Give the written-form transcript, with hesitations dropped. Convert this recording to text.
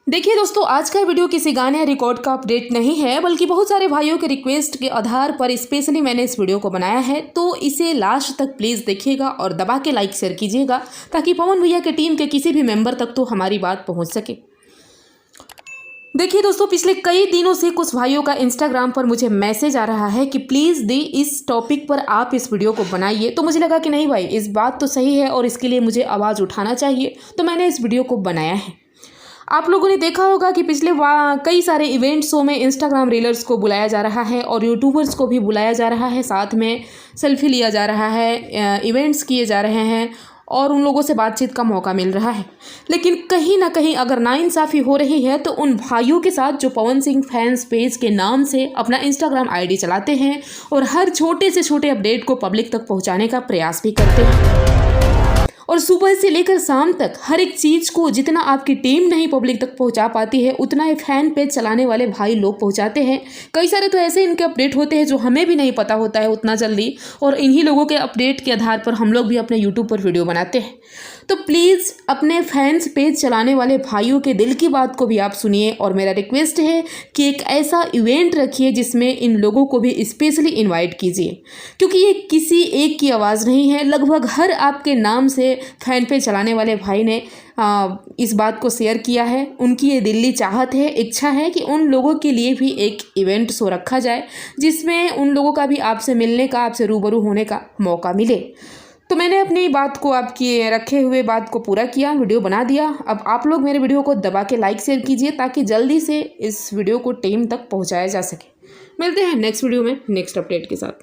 देखिए दोस्तों, आज का वीडियो किसी गाने या रिकॉर्ड का अपडेट नहीं है, बल्कि बहुत सारे भाइयों के रिक्वेस्ट के आधार पर स्पेशली मैंने इस वीडियो को बनाया है। तो इसे लास्ट तक प्लीज़ देखिएगा और दबा के लाइक शेयर कीजिएगा, ताकि पवन भैया के टीम के किसी भी मेंबर तक तो हमारी बात पहुंच सके। देखिए दोस्तों, पिछले कई दिनों से कुछ भाइयों का इंस्टाग्राम पर मुझे मैसेज आ रहा है कि प्लीज़ दी इस टॉपिक पर आप इस वीडियो को बनाइए। तो मुझे लगा कि नहीं भाई, इस बात तो सही है और इसके लिए मुझे आवाज़ उठाना चाहिए, तो मैंने इस वीडियो को बनाया है। आप लोगों ने देखा होगा कि पिछले कई सारे इवेंट शो में इंस्टाग्राम रीलर्स को बुलाया जा रहा है और यूट्यूबर्स को भी बुलाया जा रहा है, साथ में सेल्फी लिया जा रहा है, इवेंट्स किए जा रहे हैं और उन लोगों से बातचीत का मौका मिल रहा है। लेकिन कहीं ना कहीं अगर नाइंसाफ़ी हो रही है तो उन भाइयों के साथ जो पवन सिंह फैंस पेज के नाम से अपना इंस्टाग्राम आईडी चलाते हैं और हर छोटे से छोटे अपडेट को पब्लिक तक पहुंचाने का प्रयास भी करते हैं। और सुबह से लेकर शाम तक हर एक चीज़ को जितना आपकी टीम नहीं पब्लिक तक पहुंचा पाती है, उतना ही फैन पेज चलाने वाले भाई लोग पहुंचाते हैं। कई सारे तो ऐसे इनके अपडेट होते हैं जो हमें भी नहीं पता होता है उतना जल्दी, और इन्हीं लोगों के अपडेट के आधार पर हम लोग भी अपने यूट्यूब पर वीडियो बनाते हैं। तो प्लीज़ अपने फैंस पेज चलाने वाले भाइयों के दिल की बात को भी आप सुनिए, और मेरा रिक्वेस्ट है कि एक ऐसा इवेंट रखिए जिसमें इन लोगों को भी स्पेशली इनवाइट कीजिए, क्योंकि ये किसी एक की आवाज़ नहीं है। लगभग हर आपके नाम से फैन पेज चलाने वाले भाई ने इस बात को शेयर किया है। उनकी ये दिल्ली चाहत है, इच्छा है कि उन लोगों के लिए भी एक इवेंट शो रखा जाए, जिसमें उन लोगों का भी आपसे मिलने का, आपसे रूबरू होने का मौका मिले। तो मैंने अपनी बात को, आपकी रखे हुए बात को पूरा किया, वीडियो बना दिया। अब आप लोग मेरे वीडियो को दबा के लाइक शेयर कीजिए, ताकि जल्दी से इस वीडियो को टीम तक पहुंचाया जा सके। मिलते हैं नेक्स्ट वीडियो में नेक्स्ट अपडेट के साथ।